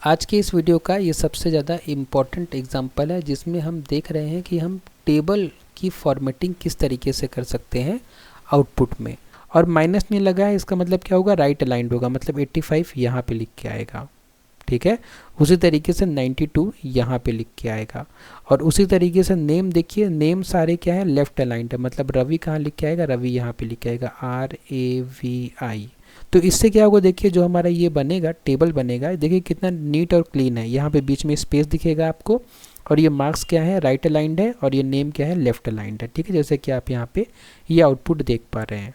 आज के इस वीडियो का ये सबसे ज़्यादा इम्पॉर्टेंट एग्जांपल है जिसमें हम देख रहे हैं कि हम टेबल की फॉर्मेटिंग किस तरीके से कर सकते हैं आउटपुट में। और माइनस नहीं लगा है, इसका मतलब क्या होगा, राइट अलाइंड होगा, मतलब 85 यहाँ पे लिख के आएगा। ठीक है, उसी तरीके से 92 यहाँ पे लिख के आएगा। और उसी तरीके से नेम देखिए, नेम सारे क्या है, लेफ्ट अलाइंड है, मतलब रवि कहाँ लिख के आएगा, रवि यहाँ पे लिख के आएगा, RAVI। तो इससे क्या होगा, देखिए जो हमारा ये बनेगा, टेबल बनेगा, देखिए कितना नीट और क्लीन है। यहाँ पे बीच में स्पेस दिखेगा आपको, और ये मार्क्स क्या है, राइट अलाइंड है, और ये नेम क्या है, लेफ्ट अलाइंड है। ठीक है, जैसे कि आप यहाँ पे ये आउटपुट देख पा रहे हैं।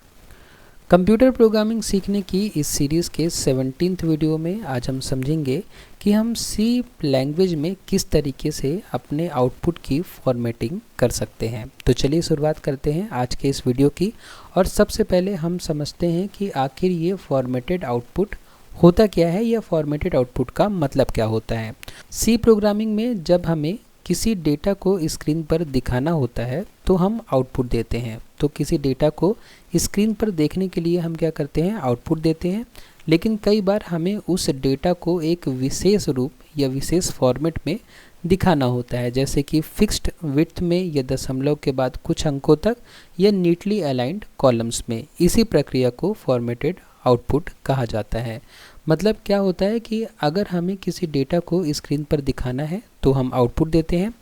कंप्यूटर प्रोग्रामिंग सीखने की इस सीरीज़ के 17th वीडियो में आज हम समझेंगे कि हम सी लैंग्वेज में किस तरीके से अपने आउटपुट की फॉर्मेटिंग कर सकते हैं। तो चलिए शुरुआत करते हैं आज के इस वीडियो की। और सबसे पहले हम समझते हैं कि आखिर ये फॉर्मेटेड आउटपुट होता क्या है, या फॉर्मेटेड आउटपुट का मतलब क्या होता है। सी प्रोग्रामिंग में जब हमें किसी डेटा को स्क्रीन पर दिखाना होता है तो हम आउटपुट देते हैं। तो किसी डेटा को स्क्रीन पर देखने के लिए हम क्या करते हैं, आउटपुट देते हैं। लेकिन कई बार हमें उस डेटा को एक विशेष रूप या विशेष फॉर्मेट में दिखाना होता है, जैसे कि फिक्स्ड विड्थ में, या दशमलव के बाद कुछ अंकों तक, या नीटली अलाइंड कॉलम्स में। इसी प्रक्रिया को फॉर्मेटेड आउटपुट कहा जाता है। मतलब क्या होता है कि अगर हमें किसी डेटा को स्क्रीन पर दिखाना है तो हम आउटपुट देते हैं,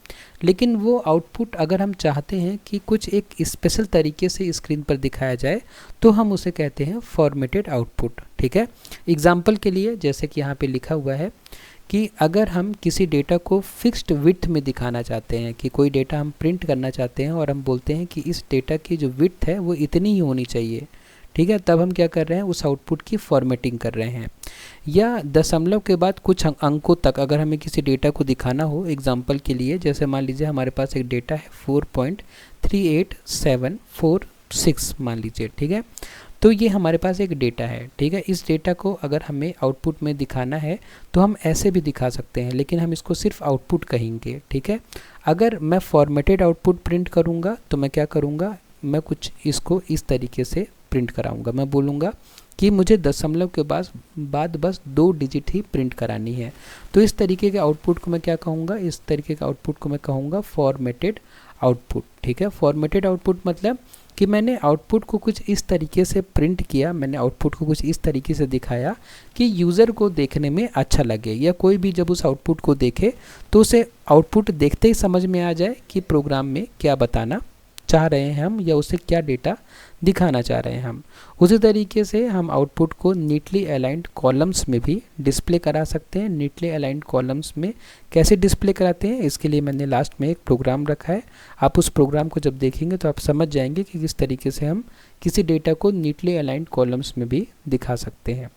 लेकिन वो आउटपुट अगर हम चाहते हैं कि कुछ एक स्पेशल तरीके से स्क्रीन पर दिखाया जाए तो हम उसे कहते हैं फॉर्मेटेड आउटपुट। ठीक है, एग्जाम्पल के लिए जैसे कि यहाँ पे लिखा हुआ है कि अगर हम किसी डेटा को फिक्स्ड विड्थ में दिखाना चाहते हैं, कि कोई डेटा हम प्रिंट करना चाहते हैं और हम बोलते हैं कि इस डेटा की जो विड्थ है वो इतनी ही होनी चाहिए। ठीक है, तब हम क्या कर रहे हैं, उस आउटपुट की फॉर्मेटिंग कर रहे हैं। या दशमलव के बाद कुछ अंकों तक अगर हमें किसी डेटा को दिखाना हो, एग्जांपल के लिए जैसे मान लीजिए हमारे पास एक डेटा है 4.38746 मान लीजिए। ठीक है, तो ये हमारे पास एक डेटा है। ठीक है, इस डेटा को अगर हमें आउटपुट में दिखाना है तो हम ऐसे भी दिखा सकते हैं, लेकिन हम इसको सिर्फ आउटपुट कहेंगे। ठीक है, अगर मैं फॉर्मेटेड आउटपुट प्रिंट करूँगा तो मैं क्या करूँगा, मैं कुछ इसको इस तरीके से प्रिंट कराऊंगा। मैं बोलूँगा कि मुझे दशमलव के बाद बस 2 डिजिट ही प्रिंट करानी है। तो इस तरीके के आउटपुट को मैं क्या कहूँगा, इस तरीके के आउटपुट को मैं कहूँगा फॉर्मेटेड आउटपुट। ठीक है, फॉर्मेटेड आउटपुट मतलब कि मैंने आउटपुट को कुछ इस तरीके से प्रिंट किया, मैंने आउटपुट को कुछ इस तरीके से दिखाया कि यूज़र को देखने में अच्छा लगे, या कोई भी जब उस आउटपुट को देखे तो उसे आउटपुट देखते ही समझ में आ जाए कि प्रोग्राम में क्या बताना चाह रहे हैं हम, या उसे क्या डेटा दिखाना चाह रहे हैं हम। उसी तरीके से हम आउटपुट को नीटली अलाइंड कॉलम्स में भी डिस्प्ले करा सकते हैं। नीटली अलाइंड कॉलम्स में कैसे डिस्प्ले कराते हैं, इसके लिए मैंने लास्ट में एक प्रोग्राम रखा है। आप उस प्रोग्राम को जब देखेंगे तो आप समझ जाएंगे कि किस तरीके से हम किसी डेटा को नीटली अलाइंड कॉलम्स में भी दिखा सकते हैं।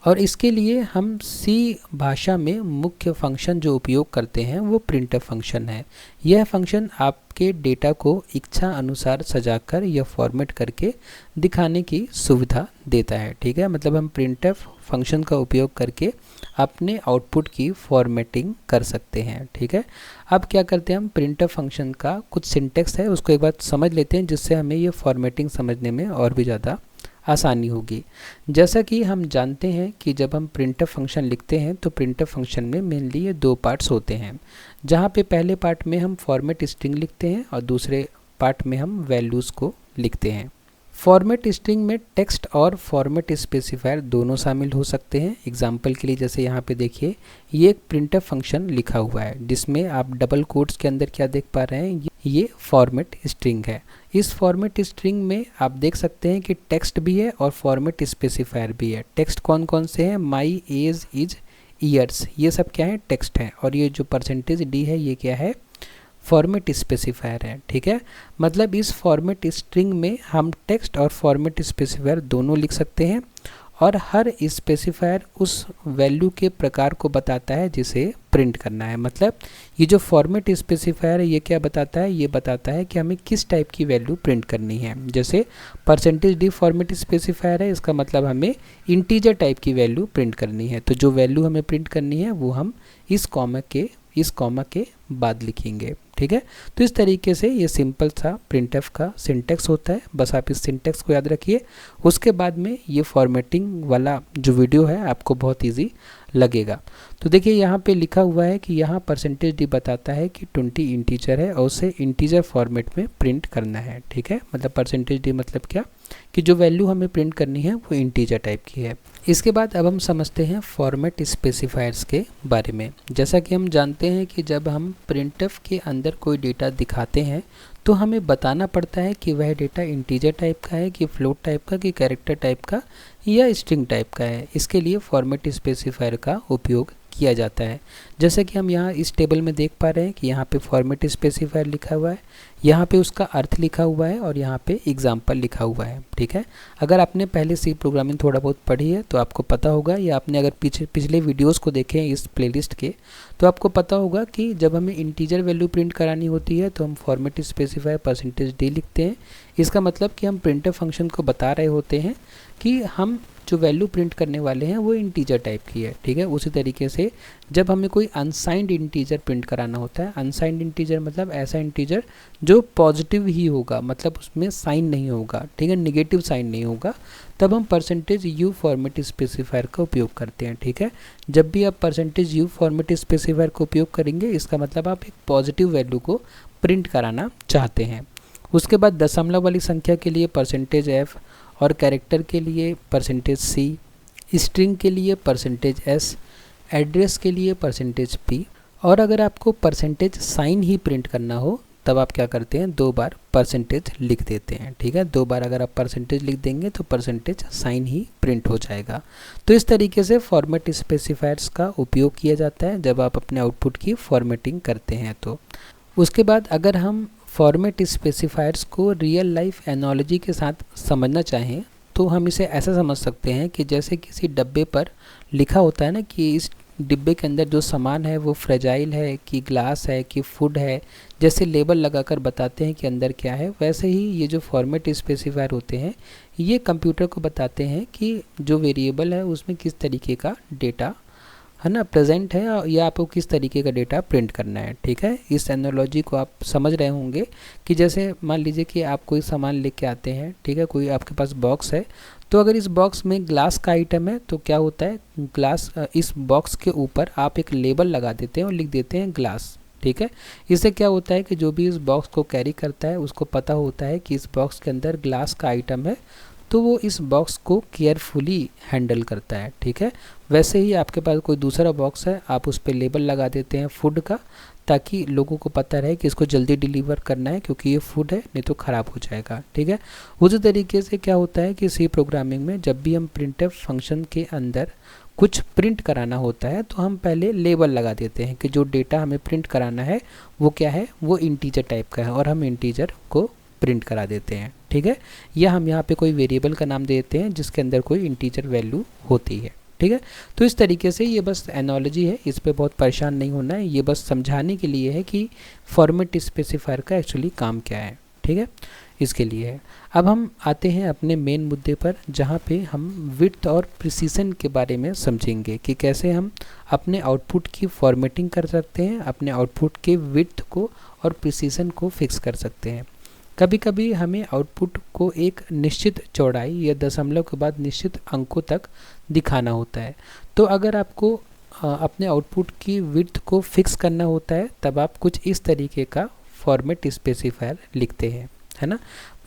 और इसके लिए हम सी भाषा में मुख्य फंक्शन जो उपयोग करते हैं वो प्रिंटफ फंक्शन है। यह फंक्शन आपके डेटा को इच्छा अनुसार सजाकर या फॉर्मेट करके दिखाने की सुविधा देता है। ठीक है, मतलब हम प्रिंटफ फंक्शन का उपयोग करके अपने आउटपुट की फॉर्मेटिंग कर सकते हैं। ठीक है, अब क्या करते हैं, हम प्रिंटफ फंक्शन का कुछ सिंटेक्स है उसको एक बार समझ लेते हैं, जिससे हमें ये फॉर्मेटिंग समझने में और भी ज़्यादा आसानी होगी। जैसा कि हम जानते हैं कि जब हम प्रिंटफ फंक्शन लिखते हैं तो प्रिंटफ फंक्शन में मेनली ये 2 पार्ट्स होते हैं, जहाँ पे पहले पार्ट में हम फॉर्मेट स्ट्रिंग लिखते हैं और दूसरे पार्ट में हम वैल्यूज़ को लिखते हैं। फॉर्मेट स्ट्रिंग में टेक्स्ट और फॉर्मेट स्पेसिफायर दोनों शामिल हो सकते हैं। एग्जाम्पल के लिए जैसे यहाँ पे देखिए, ये एक प्रिंटफ फंक्शन लिखा हुआ है जिसमें आप डबल कोट्स के अंदर क्या देख पा रहे हैं, ये फॉर्मेट स्ट्रिंग है। इस फॉर्मेट स्ट्रिंग में आप देख सकते हैं कि टेक्स्ट भी है और फॉर्मेट स्पेसिफायर भी है। टेक्स्ट कौन कौन से हैं, माई एज इज ईयर्स, ये सब क्या है, टेक्स्ट है। और ये जो %d है ये क्या है, फॉर्मेट स्पेसिफायर है। ठीक है, मतलब इस फॉर्मेट स्ट्रिंग में हम टेक्स्ट और फॉर्मेट स्पेसिफायर दोनों लिख सकते हैं, और हर स्पेसिफायर उस वैल्यू के प्रकार को बताता है जिसे प्रिंट करना है। मतलब ये जो फॉर्मेट स्पेसिफायर है ये क्या बताता है, ये बताता है कि हमें किस टाइप की वैल्यू प्रिंट करनी है। जैसे %d फॉर्मेट स्पेसिफायर है, इसका मतलब हमें इंटीजर टाइप की वैल्यू प्रिंट करनी है। तो जो वैल्यू हमें प्रिंट करनी है वो हम इस कॉमा के बाद लिखेंगे। ठीक है, तो इस तरीके से ये सिंपल सा प्रिंटफ का सिंटेक्स होता है। बस आप इस सिंटेक्स को याद रखिए, उसके बाद में ये फॉर्मेटिंग वाला जो वीडियो है आपको बहुत इजी लगेगा। तो देखिए यहाँ पे लिखा हुआ है कि यहाँ परसेंटेज डी बताता है कि 20 इंटीजर है और उसे इंटीजर फॉर्मेट में प्रिंट करना है। ठीक है, मतलब परसेंटेज डी मतलब क्या कि जो वैल्यू हमें प्रिंट करनी है वो इंटीजर टाइप की है। इसके बाद अब हम समझते हैं फॉर्मेट स्पेसिफायर्स के बारे में। जैसा कि हम जानते हैं कि जब हम प्रिंटफ के अंदर कोई डेटा दिखाते हैं तो हमें बताना पड़ता है कि वह डेटा इंटीजर टाइप का है कि फ्लोट टाइप का कि कैरेक्टर टाइप का या स्ट्रिंग टाइप का है। इसके लिए फॉर्मेट स्पेसिफायर का उपयोग किया जाता है। जैसे कि हम यहाँ इस टेबल में देख पा रहे हैं कि यहाँ पे फॉर्मेट स्पेसिफायर लिखा हुआ है, यहाँ पे उसका अर्थ लिखा हुआ है और यहाँ पे एग्जाम्पल लिखा हुआ है। ठीक है, अगर आपने पहले सी प्रोग्रामिंग थोड़ा बहुत पढ़ी है तो आपको पता होगा, या आपने अगर पिछले वीडियोस को देखे हैं इस प्लेलिस्ट के तो आपको पता होगा कि जब हमें इंटीजर वैल्यू प्रिंट करानी होती है तो हम फॉर्मेट स्पेसिफायर परसेंटेज डी लिखते हैं। इसका मतलब कि हम प्रिंटर फंक्शन को बता रहे होते हैं कि हम जो वैल्यू प्रिंट करने वाले हैं वो इंटीजर टाइप की है। ठीक है, उसी तरीके से जब हमें कोई अनसाइंड इंटीजर प्रिंट कराना होता है, अनसाइंड इंटीजर मतलब ऐसा इंटीजर जो पॉजिटिव ही होगा, मतलब उसमें साइन नहीं होगा, ठीक है, नेगेटिव साइन नहीं होगा, तब हम परसेंटेज यू फॉर्मेट स्पेसिफायर का उपयोग करते हैं। ठीक है, जब भी आप परसेंटेज यू फॉर्मेट स्पेसिफायर का उपयोग करेंगे इसका मतलब आप एक पॉजिटिव वैल्यू को प्रिंट कराना चाहते हैं। उसके बाद दशमलव वाली संख्या के लिए परसेंटेज एफ और कैरेक्टर के लिए परसेंटेज सी, स्ट्रिंग के लिए परसेंटेज एस, एड्रेस के लिए परसेंटेज पी। और अगर आपको परसेंटेज साइन ही प्रिंट करना हो तब आप क्या करते हैं, 2 बार परसेंटेज लिख देते हैं। ठीक है, 2 बार अगर आप परसेंटेज लिख देंगे तो परसेंटेज साइन ही प्रिंट हो जाएगा। तो इस तरीके से फॉर्मेट स्पेसिफायर्स का उपयोग किया जाता है जब आप अपने आउटपुट की फॉर्मेटिंग करते हैं। तो उसके बाद अगर हम फॉर्मेट स्पेसिफायर्स को रियल लाइफ एनालॉजी के साथ समझना चाहें तो हम इसे ऐसा समझ सकते हैं कि जैसे किसी डब्बे पर लिखा होता है ना कि इस डिब्बे के अंदर जो सामान है वो फ्रेजाइल है कि ग्लास है कि फूड है, जैसे लेबल लगाकर बताते हैं कि अंदर क्या है, वैसे ही ये जो फॉर्मेट स्पेसिफायर होते हैं ये कंप्यूटर को बताते हैं कि जो वेरिएबल है उसमें किस तरीके का डेटा है ना प्रेजेंट है या आपको किस तरीके का डेटा प्रिंट करना है। ठीक है, इस एनालॉजी को आप समझ रहे होंगे कि जैसे मान लीजिए कि आप कोई सामान लेके आते हैं, ठीक है, कोई आपके पास बॉक्स है, तो अगर इस बॉक्स में ग्लास का आइटम है तो क्या होता है, ग्लास इस बॉक्स के ऊपर आप एक लेबल लगा देते हैं और लिख देते हैं ग्लास। ठीक है, इससे क्या होता है कि जो भी इस बॉक्स को कैरी करता है उसको पता होता है कि इस बॉक्स के अंदर ग्लास का आइटम है, तो वो इस बॉक्स को केयरफुली हैंडल करता है। ठीक है, वैसे ही आपके पास कोई दूसरा बॉक्स है, आप उस पर लेबल लगा देते हैं फूड का, ताकि लोगों को पता रहे कि इसको जल्दी डिलीवर करना है क्योंकि ये फूड है, नहीं तो ख़राब हो जाएगा। ठीक है, उसी तरीके से क्या होता है कि सी प्रोग्रामिंग में जब भी हम प्रिंटफ फंक्शन के अंदर कुछ प्रिंट कराना होता है तो हम पहले लेबल लगा देते हैं कि जो डेटा हमें प्रिंट कराना है वो क्या है, वो इंटीजर टाइप का है और हम इंटीजर को प्रिंट करा देते हैं। ठीक है, या हम यहाँ पे कोई वेरिएबल का नाम देते हैं जिसके अंदर कोई इंटीजर वैल्यू होती है। ठीक है, तो इस तरीके से ये बस एनालॉजी है, इस पे बहुत परेशान नहीं होना है, ये बस समझाने के लिए है कि फॉर्मेट स्पेसिफायर का एक्चुअली काम क्या है। ठीक है, इसके लिए है। अब हम आते हैं अपने मेन मुद्दे पर जहाँ पे हम विड्थ और प्रिसीजन के बारे में समझेंगे कि कैसे हम अपने आउटपुट की फॉर्मेटिंग कर सकते हैं, अपने आउटपुट के विड्थ को और प्रिसीजन को फिक्स कर सकते हैं। कभी कभी हमें आउटपुट को एक निश्चित चौड़ाई या दशमलव के बाद निश्चित अंकों तक दिखाना होता है, तो अगर आपको अपने आउटपुट की विड्थ को फिक्स करना होता है तब आप कुछ इस तरीके का फॉर्मेट स्पेसिफायर लिखते हैं, है ना।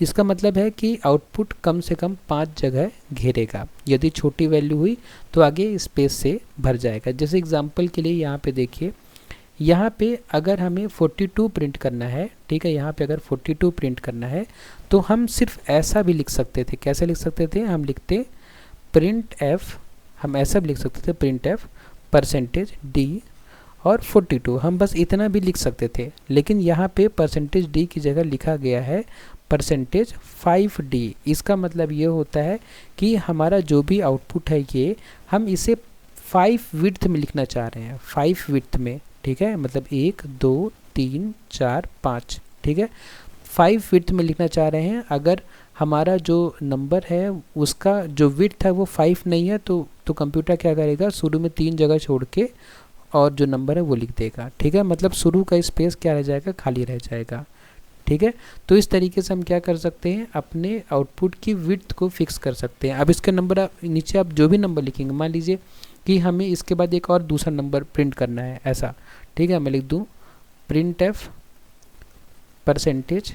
इसका मतलब है कि आउटपुट कम से कम 5 जगह घेरेगा, यदि छोटी वैल्यू हुई तो आगे स्पेस से भर जाएगा। जैसे एग्जांपल के लिए यहाँ पे देखिए, यहाँ पे अगर हमें 42 प्रिंट करना है, ठीक है, यहाँ पे अगर 42 प्रिंट करना है तो हम सिर्फ ऐसा भी लिख सकते थे। कैसे लिख सकते थे, हम लिखते प्रिंट एफ, हम ऐसा भी लिख सकते थे प्रिंट एफ परसेंटेज डी और 42, हम बस इतना भी लिख सकते थे। लेकिन यहाँ पे परसेंटेज डी की जगह लिखा गया है परसेंटेज 5D। इसका मतलब ये होता है कि हमारा जो भी आउटपुट है ये हम इसे 5 विड्थ में लिखना चाह रहे हैं, 5 विड्थ में। ठीक है, मतलब 1 2 3 4 5, ठीक है, 5 विड्थ में लिखना चाह रहे हैं। अगर हमारा जो नंबर है उसका जो विड्थ है वो 5 नहीं है तो कंप्यूटर क्या करेगा, शुरू में 3 जगह छोड़ के और जो नंबर है वो लिख देगा। ठीक है, मतलब शुरू का स्पेस क्या रह जाएगा, खाली रह जाएगा। ठीक है, तो इस तरीके से हम क्या कर सकते हैं, अपने आउटपुट की विड्थ को फिक्स कर सकते हैं। अब इसके नंबर नीचे आप जो भी नंबर लिखेंगे, मान लीजिए कि हमें इसके बाद एक और दूसरा नंबर प्रिंट करना है ऐसा, ठीक है। मैं लिख दूँ प्रिंट एफ परसेंटेज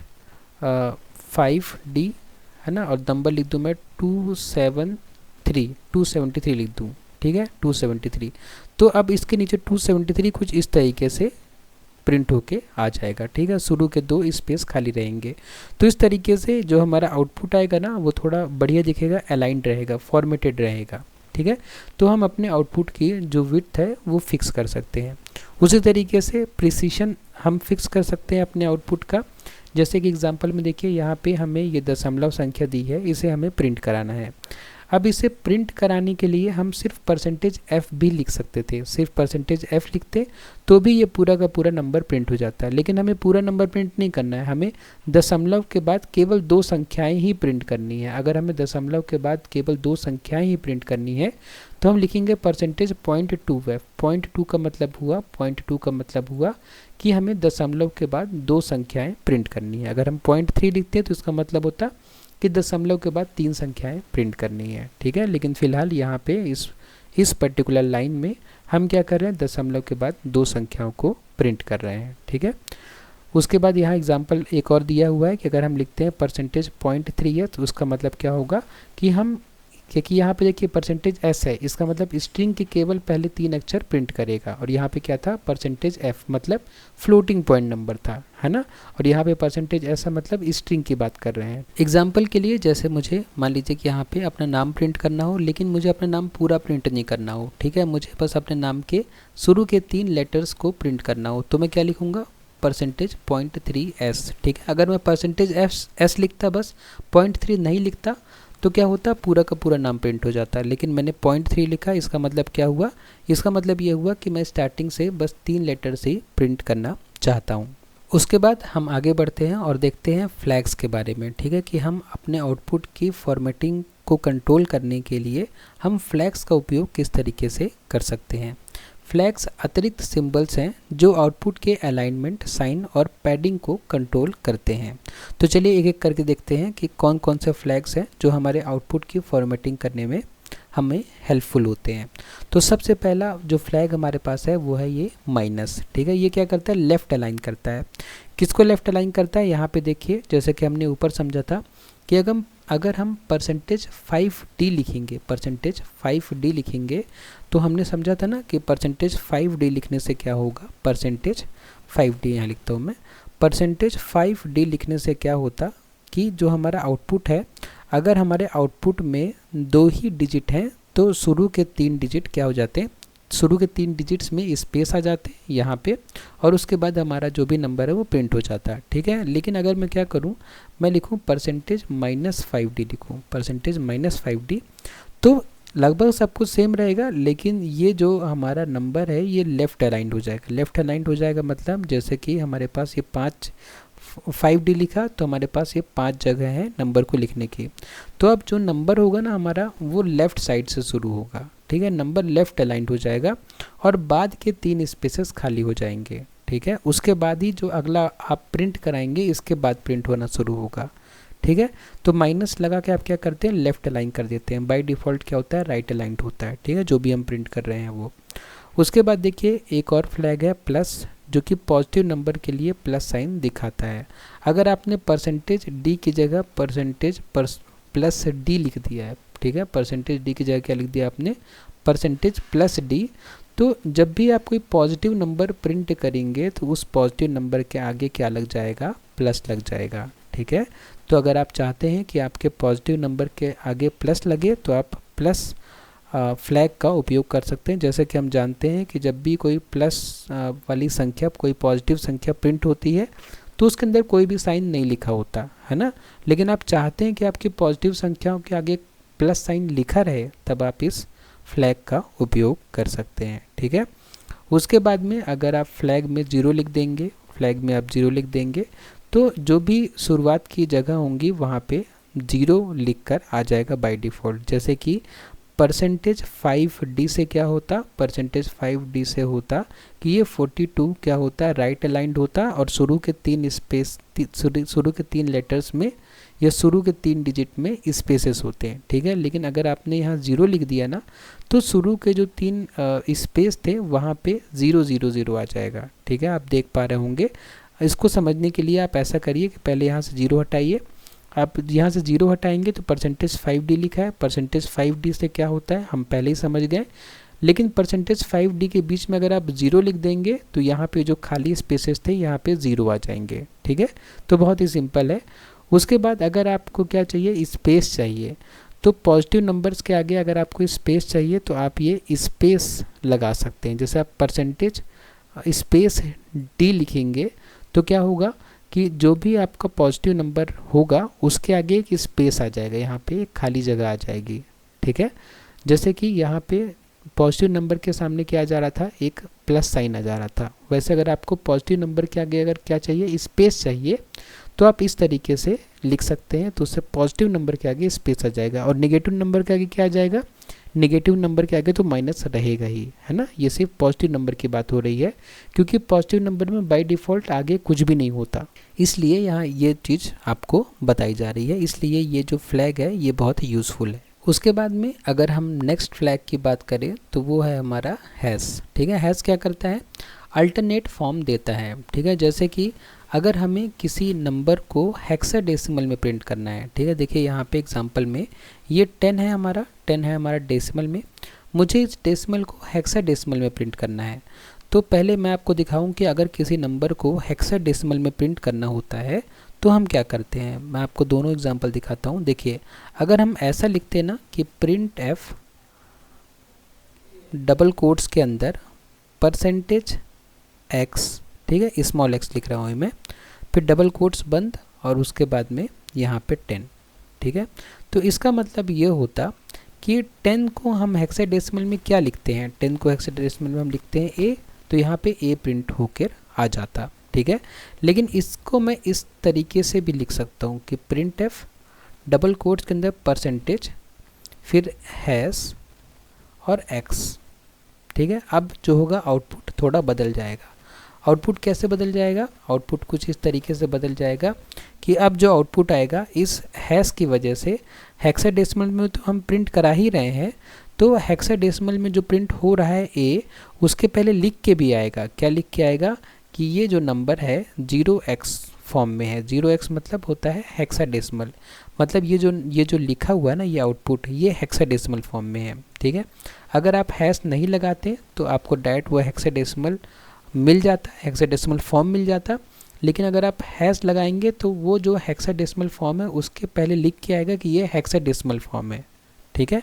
5D, है ना, और नंबर लिख दूँ मैं 273 लिख दूँ, ठीक है, 273। तो अब इसके नीचे 273 कुछ इस तरीके से प्रिंट होके आ जाएगा, ठीक है। शुरू के 2 स्पेस खाली रहेंगे। तो इस तरीके से जो हमारा आउटपुट आएगा ना वो थोड़ा बढ़िया दिखेगा, अलाइंड रहेगा, फॉर्मेटेड रहेगा, ठीक है। तो हम अपने आउटपुट की जो विड्थ है वो फिक्स कर सकते हैं। उसी तरीके से प्रिसीशन हम फिक्स कर सकते हैं अपने आउटपुट का। जैसे कि एग्जांपल में देखिए यहाँ पे हमें ये दशमलव संख्या दी है, इसे हमें प्रिंट कराना है। अब इसे प्रिंट कराने के लिए हम सिर्फ परसेंटेज एफ भी लिख सकते थे, सिर्फ परसेंटेज एफ लिखते तो भी ये पूरा का पूरा नंबर प्रिंट हो जाता है। लेकिन हमें पूरा नंबर प्रिंट नहीं करना है, हमें दशमलव के बाद केवल 2 संख्याएं ही प्रिंट करनी है। अगर हमें दशमलव के बाद केवल 2 संख्याएं ही प्रिंट करनी है तो हम लिखेंगे परसेंटेज 0.2f। 0.2 का मतलब हुआ, 0.2 का मतलब हुआ कि हमें दशमलव के बाद 2 संख्याएं प्रिंट करनी है। अगर हम 0.3 लिखते हैं तो इसका मतलब होता कि दशमलव के बाद 3 संख्याएं प्रिंट करनी है, ठीक है। लेकिन फिलहाल यहाँ पे इस पर्टिकुलर लाइन में हम क्या कर रहे हैं, दशमलव के बाद 2 संख्याओं को प्रिंट कर रहे हैं, ठीक है। उसके बाद यहाँ एग्जांपल एक और दिया हुआ है कि अगर हम लिखते हैं परसेंटेज 0.3 है तो उसका मतलब क्या होगा कि हम, क्योंकि यहाँ पे देखिए परसेंटेज एस है, इसका मतलब स्ट्रिंग के केवल पहले 3 अक्षर प्रिंट करेगा। और यहाँ पे क्या था, परसेंटेज एफ मतलब फ्लोटिंग पॉइंट नंबर था, है ना। और यहाँ पे परसेंटेज ऐसा मतलब स्ट्रिंग की बात कर रहे हैं। एग्जाम्पल के लिए जैसे मुझे मान लीजिए कि यहाँ पे अपना नाम प्रिंट करना हो, लेकिन मुझे अपना नाम पूरा प्रिंट नहीं करना हो, ठीक है, मुझे बस अपने नाम के शुरू के 3 लेटर्स को प्रिंट करना हो, तो मैं क्या लिखूँगा, परसेंटेज 0.3s, ठीक है। अगर मैं परसेंटेज एस लिखता, बस 0.3 नहीं लिखता, तो क्या होता, पूरा का पूरा नाम प्रिंट हो जाता है। लेकिन मैंने 0.3 लिखा, इसका मतलब क्या हुआ, इसका मतलब ये हुआ कि मैं स्टार्टिंग से बस 3 लेटर से ही प्रिंट करना चाहता हूँ। उसके बाद हम आगे बढ़ते हैं और देखते हैं फ्लैग्स के बारे में, ठीक है, कि हम अपने आउटपुट की फॉर्मेटिंग को कंट्रोल करने के लिए हम फ्लैग्स का उपयोग किस तरीके से कर सकते हैं। फ्लैग्स अतिरिक्त सिंबल्स हैं जो आउटपुट के अलाइनमेंट, साइन और पैडिंग को कंट्रोल करते हैं। तो चलिए एक एक करके देखते हैं कि कौन कौन से फ्लैग्स हैं जो हमारे आउटपुट की फॉर्मेटिंग करने में हमें हेल्पफुल होते हैं। तो सबसे पहला जो फ्लैग हमारे पास है वो है ये माइनस, ठीक है। ये क्या करता है, लेफ़्ट अलाइन करता है। किसको लेफ़्ट अलाइन करता है, यहाँ पे देखिए जैसे कि हमने ऊपर समझा था कि अगर हम परसेंटेज 5D लिखेंगे, परसेंटेज 5D लिखेंगे, तो हमने समझा था ना कि परसेंटेज 5D लिखने से क्या होगा, परसेंटेज 5D यहाँ लिखता हूँ मैं, परसेंटेज 5D लिखने से क्या होता कि जो हमारा आउटपुट है, अगर हमारे आउटपुट में 2 ही डिजिट हैं तो शुरू के 3 डिजिट क्या हो जाते हैं, शुरू के 3 डिजिट्स में स्पेस आ जाते हैं यहाँ पे, और उसके बाद हमारा जो भी नंबर है वो प्रिंट हो जाता है, ठीक है। लेकिन अगर मैं क्या करूँ, मैं लिखूँ परसेंटेज -5D लिखूँ, परसेंटेज -5D, तो लगभग सब कुछ सेम रहेगा, लेकिन ये जो हमारा नंबर है ये लेफ़्ट अलाइंड हो जाएगा। लेफ़्ट अलाइंड हो जाएगा मतलब जैसे कि हमारे पास ये 5D लिखा तो हमारे पास ये 5 जगह है नंबर को लिखने की। तो अब जो नंबर होगा ना हमारा वो लेफ़्ट साइड से शुरू होगा, ठीक है, नंबर लेफ़्ट अलाइंड हो जाएगा और बाद के 3 स्पेसेस खाली हो जाएंगे, ठीक है। उसके बाद ही जो अगला आप प्रिंट कराएंगे इसके बाद प्रिंट होना शुरू होगा, ठीक है। तो माइनस लगा के आप क्या करते हैं, लेफ़्ट अलाइन कर देते हैं। बाय डिफ़ॉल्ट क्या होता है, राइट अलाइंड होता है, ठीक है, जो भी हम प्रिंट कर रहे हैं वो। उसके बाद देखिए एक और फ्लैग है प्लस, जो कि पॉजिटिव नंबर के लिए प्लस साइन दिखाता है। अगर आपने परसेंटेज D की जगह परसेंटेज प्लस D लिख दिया है, ठीक है, परसेंटेज D की जगह क्या लिख दिया आपने, परसेंटेज प्लस D, तो जब भी आप कोई पॉजिटिव नंबर प्रिंट करेंगे तो उस पॉजिटिव नंबर के आगे क्या लग जाएगा, प्लस लग जाएगा, ठीक है। तो अगर आप चाहते हैं कि आपके पॉजिटिव नंबर के आगे प्लस लगे तो आप प्लस फ्लैग का उपयोग कर सकते हैं। जैसे कि हम जानते हैं कि जब भी कोई प्लस वाली संख्या, कोई पॉजिटिव संख्या प्रिंट होती है तो उसके अंदर कोई भी साइन नहीं लिखा होता है ना, लेकिन आप चाहते हैं कि आपकी पॉजिटिव संख्याओं के आगे प्लस साइन लिखा रहे, तब आप इस फ्लैग का उपयोग कर सकते हैं, ठीक है। उसके बाद में अगर आप फ्लैग में 0 लिख देंगे, फ्लैग में आप 0 लिख देंगे तो जो भी शुरुआत की जगह होंगी वहाँ पे 0 लिख कर आ जाएगा बाय डिफ़ॉल्ट। जैसे कि परसेंटेज 5D से क्या होता, परसेंटेज 5D से होता कि ये 42 क्या होता है, राइट अलाइंड होता और शुरू के 3 स्पेस, शुरू के 3 लेटर्स में या शुरू के 3 डिजिट में स्पेसेस होते हैं, ठीक है। लेकिन अगर आपने यहाँ 0 लिख दिया ना, तो शुरू के जो 3 स्पेस थे वहाँ पे 0 0 0 आ जाएगा, ठीक है। आप देख पा रहे होंगे। इसको समझने के लिए आप ऐसा करिए कि पहले यहाँ से 0 हटाइए। आप यहाँ से 0 हटाएंगे तो परसेंटेज 5D लिखा है। परसेंटेज 5D से क्या होता है हम पहले ही समझ गए, लेकिन परसेंटेज 5D के बीच में अगर आप 0 लिख देंगे तो यहाँ पे जो खाली स्पेसेस थे यहाँ पे 0 आ जाएंगे, ठीक है। तो बहुत ही सिंपल है। उसके बाद अगर आपको क्या चाहिए, स्पेस चाहिए, तो पॉजिटिव नंबर्स के आगे अगर आपको स्पेस चाहिए तो आप ये स्पेस लगा सकते हैं। जैसे आप परसेंटेज स्पेस D लिखेंगे तो क्या होगा कि जो भी आपका पॉजिटिव नंबर होगा उसके आगे एक स्पेस आ जाएगा, यहाँ पे एक खाली जगह आ जाएगी, ठीक है। जैसे कि यहाँ पे पॉजिटिव नंबर के सामने क्या आ जा रहा था, एक प्लस साइन आ जा रहा था। वैसे अगर आपको पॉजिटिव नंबर के आगे अगर क्या चाहिए, स्पेस चाहिए, तो आप इस तरीके से लिख सकते हैं। तो उससे पॉजिटिव नंबर के आगे स्पेस आ जाएगा। और नेगेटिव नंबर के आगे क्या आ जाएगा, नेगेटिव नंबर के आगे तो माइनस रहेगा ही, है ना। ये सिर्फ पॉजिटिव नंबर की बात हो रही है, क्योंकि पॉजिटिव नंबर में बाय डिफ़ॉल्ट आगे कुछ भी नहीं होता, इसलिए यहाँ ये चीज़ आपको बताई जा रही है। इसलिए ये जो फ्लैग है ये बहुत यूज़फुल है। उसके बाद में अगर हम नेक्स्ट फ्लैग की बात करें तो वो है हमारा हैश, ठीक है। हैश क्या करता है, अल्टरनेट फॉर्म देता है, ठीक है। जैसे कि अगर हमें किसी नंबर को हेक्साडेसिमल में प्रिंट करना है, ठीक है। देखिए यहाँ पे एग्जांपल में ये 10 है हमारा डेसिमल में। मुझे इस डेसिमल को हेक्साडेसिमल में प्रिंट करना है। तो पहले मैं आपको दिखाऊं कि अगर किसी नंबर को हेक्साडेसिमल में प्रिंट करना होता है तो हम क्या करते हैं। मैं आपको दोनों एग्जांपल दिखाता हूँ। देखिए अगर हम ऐसा लिखते हैं ना कि प्रिंट एफ डबल कोट्स के अंदर परसेंटेज एक्स, ठीक है, स्मॉल एक्स लिख रहा हूँ मैं, फिर डबल कोट्स बंद और उसके बाद में यहाँ पे 10, ठीक है। तो इसका मतलब ये होता कि 10 को हम हेक्साडेसिमल में क्या लिखते हैं, 10 को हेक्साडेसिमल में हम लिखते हैं ए, तो यहाँ पे ए प्रिंट होकर आ जाता, ठीक है। लेकिन इसको मैं इस तरीके से भी लिख सकता हूँ कि प्रिंट एफ डबल कोट्स के अंदर परसेंटेज फिर हैश और एक्स, ठीक है। अब जो होगा आउटपुट थोड़ा बदल जाएगा। आउटपुट कैसे बदल जाएगा, आउटपुट कुछ इस तरीके से बदल जाएगा कि अब जो आउटपुट आएगा इस हैश की वजह से, हेक्साडेसिमल में तो हम प्रिंट करा ही रहे हैं, तो हेक्साडेसिमल में जो प्रिंट हो रहा है ए, उसके पहले लिख के भी आएगा। क्या लिख के आएगा कि ये जो नंबर है 0x फॉर्म में है। 0x मतलब होता है हेक्साडेसिमल, मतलब ये जो लिखा हुआ है ना ये आउटपुट, ये हेक्साडेसिमल फॉर्म में है, ठीक है। अगर आप हैश नहीं लगाते तो आपको डायरेक्ट वो हेक्साडेसिमल मिल जाता, हेक्साडेसिमल फॉर्म मिल जाता। लेकिन अगर आप हैश लगाएंगे तो वो जो हेक्साडेसिमल फॉर्म है उसके पहले लिख के आएगा कि ये हेक्साडेसिमल फॉर्म है, ठीक है।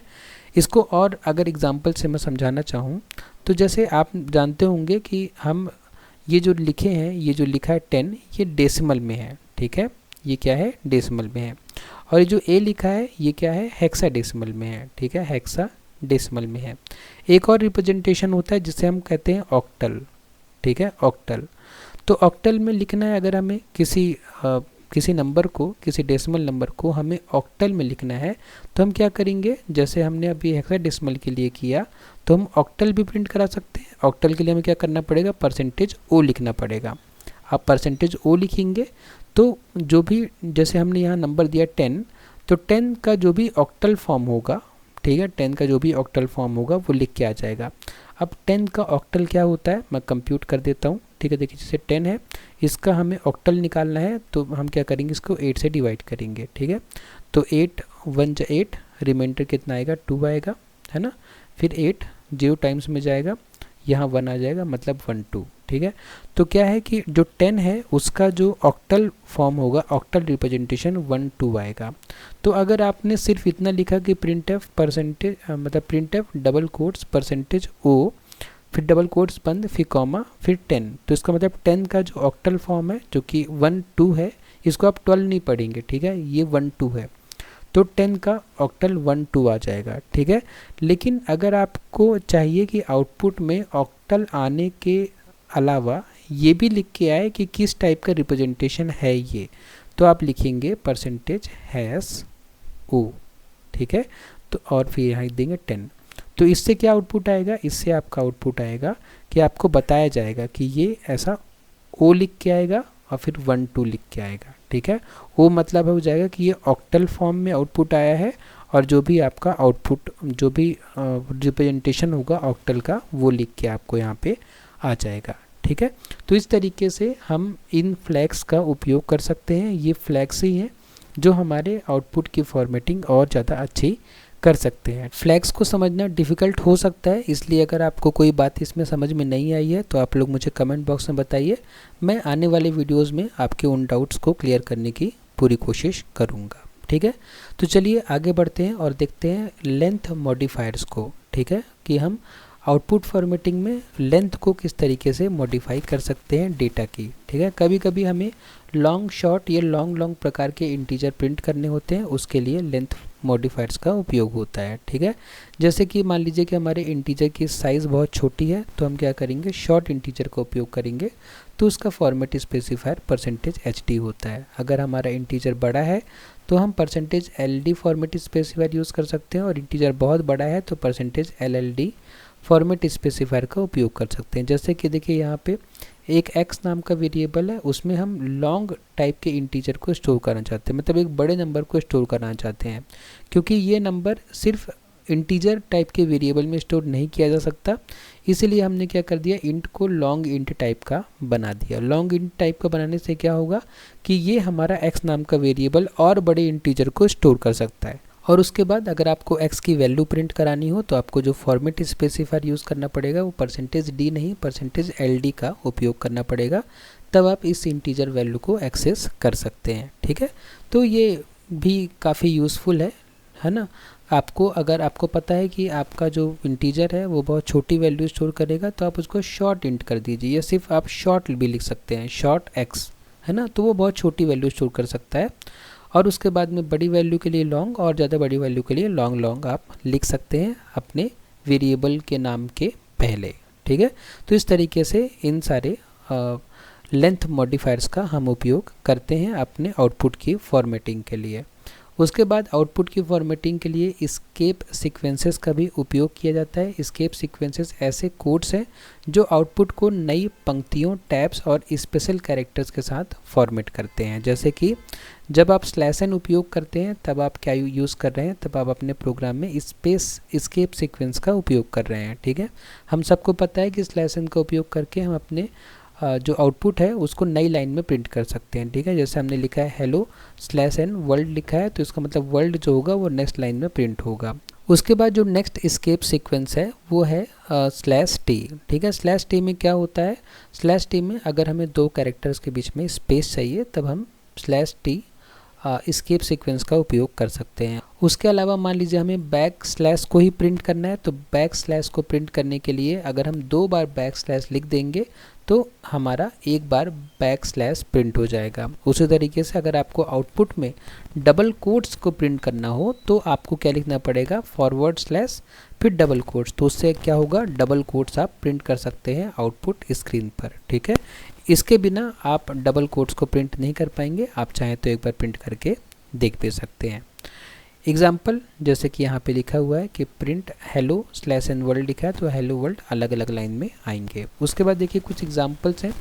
इसको और अगर एग्जांपल से मैं समझाना चाहूँ तो जैसे आप जानते होंगे कि हम ये जो लिखे हैं, ये जो लिखा है 10, ये डेसिमल में है, ठीक है। ये क्या है, डेसिमल में है। और ये जो ए लिखा है ये क्या है, हेक्साडेसिमल में है, ठीक है, हेक्साडेसिमल में है। एक और रिप्रेजेंटेशन होता है जिसे हम कहते हैं ऑक्टल, ठीक है, ऑक्टल। तो ऑक्टल में लिखना है अगर हमें किसी नंबर को, किसी डेसिमल नंबर को हमें ऑक्टल में लिखना है तो हम क्या करेंगे, जैसे हमने अभी हेक्साडेसिमल के लिए किया तो हम ऑक्टल भी प्रिंट करा सकते हैं। ऑक्टल के लिए हमें क्या करना पड़ेगा, परसेंटेज ओ लिखना पड़ेगा। आप परसेंटेज ओ लिखेंगे तो जो भी, जैसे हमने यहाँ नंबर दिया 10, तो 10 का जो भी ऑक्टल फॉर्म होगा, ठीक है, 10 का जो भी ऑक्टल फॉर्म होगा वो लिख के आ जाएगा। अब 10 का ऑक्टल क्या होता है मैं कंप्यूट कर देता हूँ, ठीक है। देखिए जैसे 10 है, इसका हमें ऑक्टल निकालना है तो हम क्या करेंगे, इसको 8 से डिवाइड करेंगे, ठीक है। तो 8 1 जा 8, रिमाइंडर कितना आएगा, 2 आएगा, है ना। फिर 8 0 टाइम्स में जाएगा, यहाँ 1 आ जाएगा, मतलब 1 2, ठीक है। तो क्या है कि जो 10 है उसका जो ऑक्टल फॉर्म होगा, ऑक्टल रिप्रेजेंटेशन 1 2 आएगा। तो अगर आपने सिर्फ इतना लिखा कि प्रिंट एफ परसेंटेज, मतलब print F double quotes percentage O, फिर डबल कोट्स बंद, फिर कॉमा, फिर 10, तो इसका मतलब 10 का जो ऑक्टल फॉर्म है जो कि 1 2 है, इसको आप 12 नहीं पढ़ेंगे, ठीक है, ये 1 2 है, तो 10 का ऑक्टल 1 2 आ जाएगा, ठीक है। लेकिन अगर आपको चाहिए कि आउटपुट में ऑक्टल आने के अलावा ये भी लिख के आए कि किस टाइप का रिप्रेजेंटेशन है ये, तो आप लिखेंगे परसेंटेज हैश ओ, ठीक है। तो और फिर यहाँ देंगे 10। तो इससे क्या आउटपुट आएगा, इससे आपका आउटपुट आएगा कि आपको बताया जाएगा कि ये ऐसा ओ लिख के आएगा और फिर 1 2 लिख के आएगा, ठीक है। वो मतलब हो जाएगा कि ये ऑक्टल फॉर्म में आउटपुट आया है और जो भी आपका आउटपुट जो भी रिप्रेजेंटेशन होगा ऑक्टल का वो लिख के आपको यहाँ पे आ जाएगा, ठीक है। तो इस तरीके से हम इन फ्लैग्स का उपयोग कर सकते हैं। ये फ्लैग्स ही हैं जो हमारे आउटपुट की फॉर्मेटिंग और ज़्यादा अच्छी कर सकते हैं। फ्लैग्स को समझना डिफ़िकल्ट हो सकता है, इसलिए अगर आपको कोई बात इसमें समझ में नहीं आई है तो आप लोग मुझे कमेंट बॉक्स में बताइए। मैं आने वाले वीडियोस में आपके उन डाउट्स को क्लियर करने की पूरी कोशिश करूँगा, ठीक है। तो चलिए आगे बढ़ते हैं और देखते हैं लेंथ मॉडिफायर्स को, ठीक है, कि हम आउटपुट फॉर्मेटिंग में लेंथ को किस तरीके से मॉडिफाई कर सकते हैं डेटा की, ठीक है। कभी कभी हमें लॉन्ग शॉर्ट या लॉन्ग प्रकार के इंटीजर प्रिंट करने होते हैं, उसके लिए लेंथ मॉडिफायर्स का उपयोग होता है, ठीक है। जैसे कि मान लीजिए कि हमारे इंटीजर की साइज़ बहुत छोटी है तो हम क्या करेंगे, शॉर्ट इंटीजर का उपयोग करेंगे, तो उसका फॉर्मेट स्पेसिफायर %hd होता है। अगर हमारा इंटीजर बड़ा है तो हम %ld फॉर्मेट स्पेसिफायर यूज़ कर सकते हैं और इंटीजर बहुत बड़ा है तो %lld फॉर्मेट स्पेसिफायर का उपयोग कर सकते हैं। जैसे कि देखिए यहाँ पे एक x नाम का वेरिएबल है, उसमें हम लॉन्ग टाइप के इंटीजर को स्टोर करना चाहते हैं, मतलब एक बड़े नंबर को स्टोर करना चाहते हैं, क्योंकि ये नंबर सिर्फ इंटीजर टाइप के वेरिएबल में स्टोर नहीं किया जा सकता, इसीलिए हमने क्या कर दिया, इंट को लॉन्ग इंट टाइप का बना दिया। लॉन्ग इंट टाइप का बनाने से क्या होगा कि ये हमारा x नाम का वेरिएबल और बड़े इंटीजर को स्टोर कर सकता है। और उसके बाद अगर आपको x की वैल्यू प्रिंट करानी हो तो आपको जो फॉर्मेट स्पेसिफायर यूज़ करना पड़ेगा वो %d नहीं %ld का उपयोग करना पड़ेगा, तब आप इस इंटीजर वैल्यू को एक्सेस कर सकते हैं, ठीक है। तो ये भी काफ़ी यूज़फुल है ना। आपको अगर आपको पता है कि आपका जो इंटीजर है वो बहुत छोटी वैल्यू स्टोर करेगा तो आप उसको शॉर्ट इंट कर दीजिए, या सिर्फ आप शॉर्ट भी लिख सकते हैं, शॉर्ट x, है ना, तो वो बहुत छोटी वैल्यू स्टोर कर सकता है। और उसके बाद में बड़ी वैल्यू के लिए लॉन्ग और ज़्यादा बड़ी वैल्यू के लिए लॉन्ग आप लिख सकते हैं अपने वेरिएबल के नाम के पहले, ठीक है। तो इस तरीके से इन सारे लेंथ मॉडिफायर्स का हम उपयोग करते हैं अपने आउटपुट की फॉर्मेटिंग के लिए। उसके बाद आउटपुट की फॉर्मेटिंग के लिए एस्केप सीक्वेंसेस का भी उपयोग किया जाता है। एस्केप सीक्वेंसेस ऐसे कोड्स हैं जो आउटपुट को नई पंक्तियों, टैब्स और स्पेशल कैरेक्टर्स के साथ फॉर्मेट करते हैं। जैसे कि जब आप /n उपयोग करते हैं तब आप क्या यूज़ कर रहे हैं, तब आप अपने प्रोग्राम में एस्केप सीक्वेंस का उपयोग कर रहे हैं, ठीक है। हम सबको पता है कि /n का उपयोग करके हम अपने जो आउटपुट है उसको नई लाइन में प्रिंट कर सकते हैं, ठीक है। जैसे हमने लिखा है hello/n वर्ल्ड लिखा है तो इसका मतलब वर्ल्ड जो होगा वो नेक्स्ट लाइन में प्रिंट होगा। उसके बाद जो नेक्स्ट एस्केप सीक्वेंस है वो है /t, ठीक है। /t में क्या होता है, /t में अगर हमें 2 कैरेक्टर्स के बीच में स्पेस चाहिए तब हम /t एस्केप सीक्वेंस का उपयोग कर सकते हैं। उसके अलावा मान लीजिए हमें बैक/ को ही प्रिंट करना है तो बैक/ को प्रिंट करने के लिए अगर हम 2 बार बैक/ लिख देंगे तो हमारा 1 बार बैक/ प्रिंट हो जाएगा। उसी तरीके से अगर आपको आउटपुट में डबल कोट्स को प्रिंट करना हो तो आपको क्या लिखना पड़ेगा, // फिर डबल कोट्स, तो उससे क्या होगा, डबल कोट्स आप प्रिंट कर सकते हैं आउटपुट स्क्रीन पर, ठीक है। इसके बिना आप डबल कोट्स को प्रिंट नहीं कर पाएंगे, आप चाहें तो एक बार प्रिंट करके देख भी सकते हैं। एग्जाम्पल जैसे कि यहाँ पे लिखा हुआ है कि प्रिंट hello/n वर्ल्ड लिखा है तो हेलो वर्ल्ड अलग अलग लाइन में आएंगे। उसके बाद देखिए कुछ एग्जाम्पल्स हैं,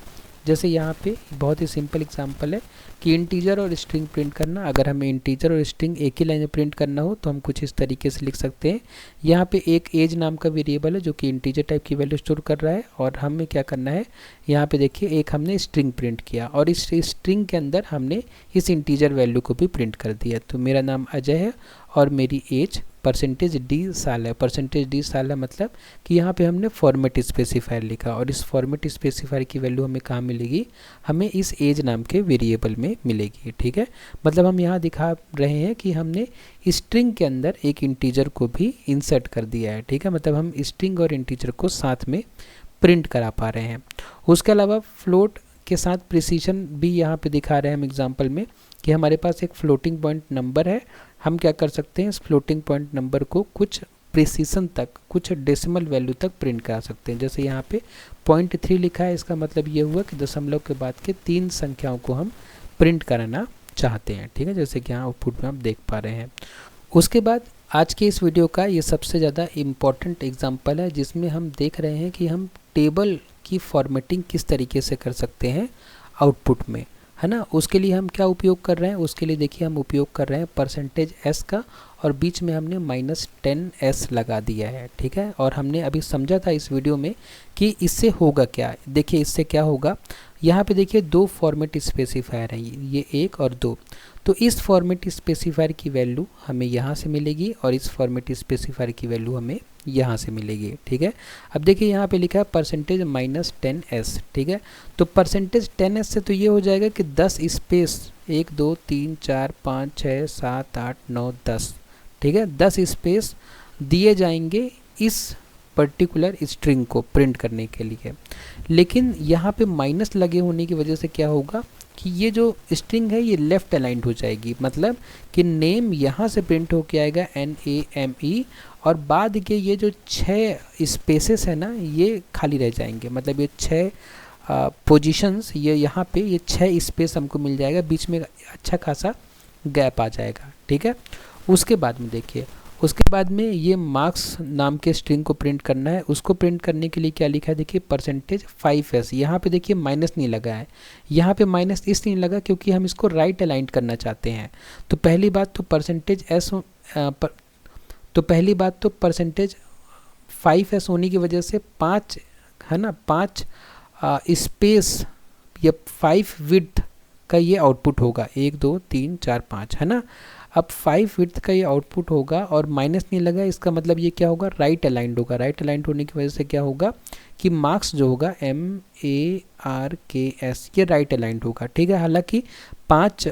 जैसे यहाँ पे बहुत ही सिंपल एग्जांपल है कि इंटीजर और स्ट्रिंग प्रिंट करना। अगर हमें इंटीजर और स्ट्रिंग एक ही लाइन में प्रिंट करना हो तो हम कुछ इस तरीके से लिख सकते हैं। यहाँ पे एक एज नाम का वेरिएबल है जो कि इंटीजर टाइप की वैल्यू स्टोर कर रहा है और हमें क्या करना है, यहाँ पे देखिए एक हमने स्ट्रिंग प्रिंट किया और इस स्ट्रिंग के अंदर हमने इस इंटीजर वैल्यू को भी प्रिंट कर दिया। तो मेरा नाम अजय है और मेरी एज %d साल है। %d साल है मतलब कि यहाँ पे हमने फॉर्मेट स्पेसिफायर लिखा और इस फॉर्मेट स्पेसिफायर की वैल्यू हमें कहाँ मिलेगी, हमें इस एज नाम के वेरिएबल में मिलेगी, ठीक है। मतलब हम यहाँ दिखा रहे हैं कि हमने स्ट्रिंग के अंदर एक इंटीजर को भी इंसर्ट कर दिया है, ठीक है। मतलब हम स्ट्रिंग और इंटीजर को साथ में प्रिंट करा पा रहे हैं। उसके अलावा फ्लोट के साथ प्रिसीजन भी यहाँ पे दिखा रहे हैं हम एग्जाम्पल में कि हमारे पास एक फ्लोटिंग पॉइंट नंबर है, हम क्या कर सकते हैं इस फ्लोटिंग पॉइंट नंबर को कुछ प्रिसीजन तक, कुछ डेसिमल वैल्यू तक प्रिंट करा सकते हैं। जैसे यहाँ पे 0.3 लिखा है, इसका मतलब ये हुआ कि दशमलव के बाद के 3 संख्याओं को हम प्रिंट कराना चाहते हैं, ठीक है, जैसे कि यहाँ आउटपुट में आप देख पा रहे हैं। उसके बाद आज के इस वीडियो का ये सबसे ज़्यादा इम्पॉर्टेंट एग्जाम्पल है जिसमें हम देख रहे हैं कि हम टेबल की फॉर्मेटिंग किस तरीके से कर सकते हैं आउटपुट में। है ना। उसके लिए हम क्या उपयोग कर रहे हैं, उसके लिए देखिए हम उपयोग कर रहे हैं परसेंटेज एस का, और बीच में हमने -10s लगा दिया है, ठीक है। और हमने अभी समझा था इस वीडियो में कि इससे होगा क्या। देखिए इससे क्या होगा, यहाँ पे देखिए दो फॉर्मेट स्पेसिफायर हैं, ये 1 और 2। तो इस फॉर्मेट स्पेसिफायर की वैल्यू हमें यहाँ से मिलेगी और इस फॉर्मेट स्पेसिफायर की वैल्यू हमें यहाँ से मिलेगी, ठीक है। अब देखिए यहाँ पे लिखा है परसेंटेज -10s, ठीक है। तो परसेंटेज 10s से तो ये हो जाएगा कि 10 स्पेस 1 2 3 4 5 6 7 8 9 10, ठीक है, 10 स्पेस दिए जाएंगे इस पर्टिकुलर स्ट्रिंग को प्रिंट करने के लिए। लेकिन यहाँ पे माइनस लगे होने की वजह से क्या होगा कि ये जो स्ट्रिंग है ये लेफ़्ट अलाइंड हो जाएगी, मतलब कि नेम यहाँ से प्रिंट होके आएगा NAME, और बाद के ये जो 6 स्पेसेस है ना ये खाली रह जाएंगे, मतलब ये 6 पोजीशंस, ये यहाँ पे ये 6 स्पेस हमको मिल जाएगा, बीच में अच्छा खासा गैप आ जाएगा, ठीक है। उसके बाद में देखिए, उसके बाद में ये मार्क्स नाम के स्ट्रिंग को प्रिंट करना है। उसको प्रिंट करने के लिए क्या लिखा है, देखिए परसेंटेज 5s। यहाँ पे देखिए माइनस नहीं लगा है, यहाँ पे माइनस इसलिए नहीं लगा क्योंकि हम इसको राइट अलाइन करना चाहते हैं। तो पहली बात तो परसेंटेज परसेंटेज 5s होने की वजह से 5 है ना, 5 स्पेस या 5 विड्थ का ये आउटपुट होगा, 1 2 3 4 5, है ना। अब 5 विड्थ का ये आउटपुट होगा और माइनस नहीं लगा, इसका मतलब ये क्या होगा, राइट अलाइंड होगा। राइट अलाइंड होने की वजह से क्या होगा कि मार्क्स जो होगा MARKS ये राइट अलाइंड होगा, ठीक है। हालांकि 5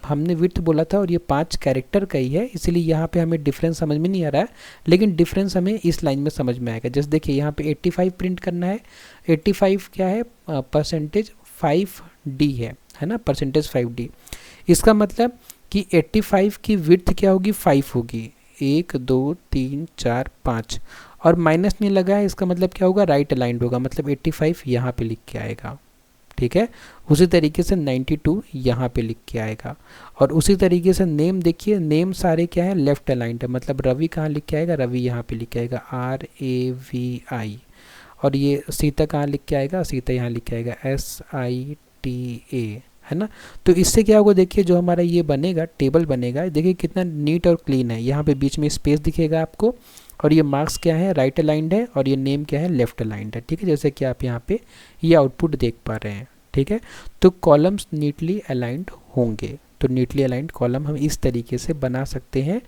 हमने विड्थ बोला था और ये 5 कैरेक्टर का ही है, इसलिए यहाँ पे हमें डिफरेंस समझ में नहीं आ रहा है, लेकिन डिफरेंस हमें इस लाइन में समझ में आएगा। जैसे देखिए यहाँ पे 85 प्रिंट करना है, 85 क्या है, परसेंटेज 5D है ना, परसेंटेज 5D। इसका मतलब कि 85 की विड्थ क्या होगी, 5 होगी, 1 2 3 4 5, और माइनस नहीं लगा है, इसका मतलब क्या होगा, राइट अलाइंड होगा, मतलब 85 यहाँ पे लिख के आएगा, ठीक है। उसी तरीके से 92 यहाँ पे लिख के आएगा, और उसी तरीके से नेम देखिए, नेम सारे क्या है, लेफ्ट अलाइंड है, मतलब रवि कहाँ लिख के आएगा, रवि यहाँ पे लिख के आएगा RAVI, और ये सीता कहाँ लिख के आएगा, सीता यहाँ लिख के आएगा SITA, है ना। तो इससे क्या होगा, देखिए जो हमारा ये बनेगा, टेबल बनेगा, देखिए कितना नीट और क्लीन है। यहाँ पे बीच में स्पेस दिखेगा आपको, और ये मार्क्स क्या है, राइट अलाइंड है, और ये नेम क्या है, लेफ्ट अलाइंड है, ठीक है, जैसे कि आप यहाँ पे ये आउटपुट देख पा रहे हैं, ठीक है। तो कॉलम्स नीटली अलाइंड होंगे, तो नीटली अलाइंड कॉलम हम इस तरीके से बना सकते हैं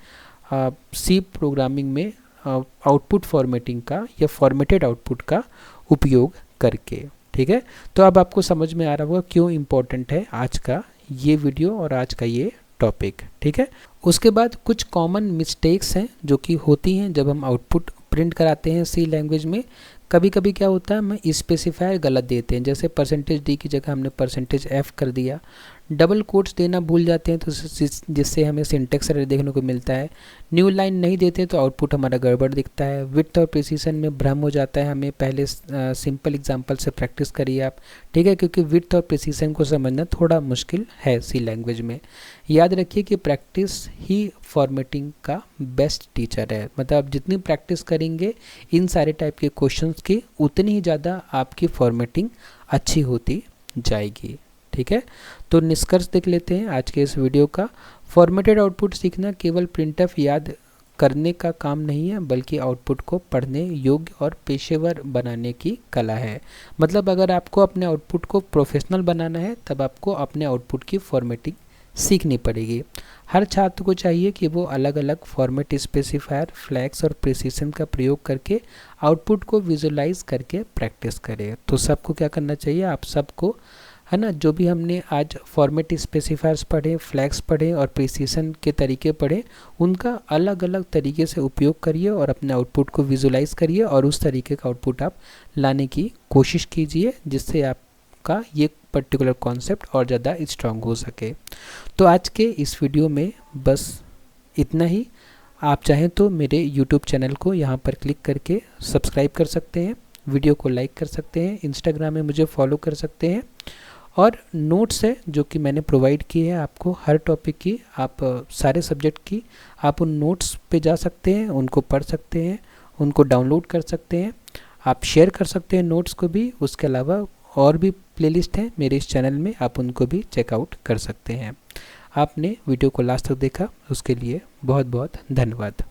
सी प्रोग्रामिंग में आउटपुट फॉर्मेटिंग का या फॉर्मेटेड आउटपुट का उपयोग करके, ठीक है। तो अब आपको समझ में आ रहा होगा क्यों इम्पोर्टेंट है आज का ये वीडियो और आज का ये टॉपिक, ठीक है। उसके बाद कुछ कॉमन मिस्टेक्स हैं जो कि होती हैं जब हम आउटपुट प्रिंट कराते हैं सी लैंग्वेज में। कभी कभी क्या होता है, हम स्पेसिफायर गलत देते हैं, जैसे %d की जगह हमने %f कर दिया, डबल कोट्स देना भूल जाते हैं तो जिससे हमें सिंटेक्स एरर देखने को मिलता है, न्यू लाइन नहीं देते तो आउटपुट हमारा गड़बड़ दिखता है, विड्थ और प्रिसीजन में भ्रम हो जाता है। हमें पहले सिंपल एग्जांपल से प्रैक्टिस करिए आप, ठीक है, क्योंकि विड्थ और प्रिसीजन को समझना थोड़ा मुश्किल है सी लैंग्वेज में। याद रखिए कि प्रैक्टिस ही फॉर्मेटिंग का बेस्ट टीचर है, मतलब आप जितनी प्रैक्टिस करेंगे इन सारे टाइप के क्वेश्चंस की, उतनी ही ज़्यादा आपकी फॉर्मेटिंग अच्छी होती जाएगी, ठीक है। तो निष्कर्ष देख लेते हैं आज के इस वीडियो का। फॉर्मेटेड आउटपुट सीखना केवल प्रिंटफ याद करने का काम नहीं है, बल्कि आउटपुट को पढ़ने योग्य और पेशेवर बनाने की कला है। मतलब अगर आपको अपने आउटपुट को प्रोफेशनल बनाना है तब आपको अपने आउटपुट की फॉर्मेटिंग सीखनी पड़ेगी। हर छात्र को चाहिए कि वो अलग अलग फॉर्मेट स्पेसिफायर, फ्लैग्स और प्रिसीजन का प्रयोग करके आउटपुट को विजुलाइज करके प्रैक्टिस करे। तो सबको क्या करना चाहिए, आप सबको, है ना, जो भी हमने आज फॉर्मेट स्पेसिफायर्स पढ़े, फ्लैग्स पढ़े और प्रिसीजन के तरीके पढ़े, उनका अलग अलग तरीके से उपयोग करिए और अपने आउटपुट को विजुलाइज करिए और उस तरीके का आउटपुट आप लाने की कोशिश कीजिए, जिससे आपका ये पर्टिकुलर कॉन्सेप्ट और ज़्यादा स्ट्रांग हो सके। तो आज के इस वीडियो में बस इतना ही। आप चाहें तो मेरे यूट्यूब चैनल को यहाँ पर क्लिक करके सब्सक्राइब कर सकते हैं, वीडियो को लाइक कर सकते हैं, इंस्टाग्राम में मुझे फॉलो कर सकते हैं, और नोट्स है जो कि मैंने प्रोवाइड की है आपको हर टॉपिक की, आप सारे सब्जेक्ट की, आप उन नोट्स पे जा सकते हैं, उनको पढ़ सकते हैं, उनको डाउनलोड कर सकते हैं, आप शेयर कर सकते हैं नोट्स को भी। उसके अलावा और भी प्लेलिस्ट हैं मेरे इस चैनल में, आप उनको भी चेकआउट कर सकते हैं। आपने वीडियो को लास्ट तक देखा उसके लिए बहुत बहुत धन्यवाद।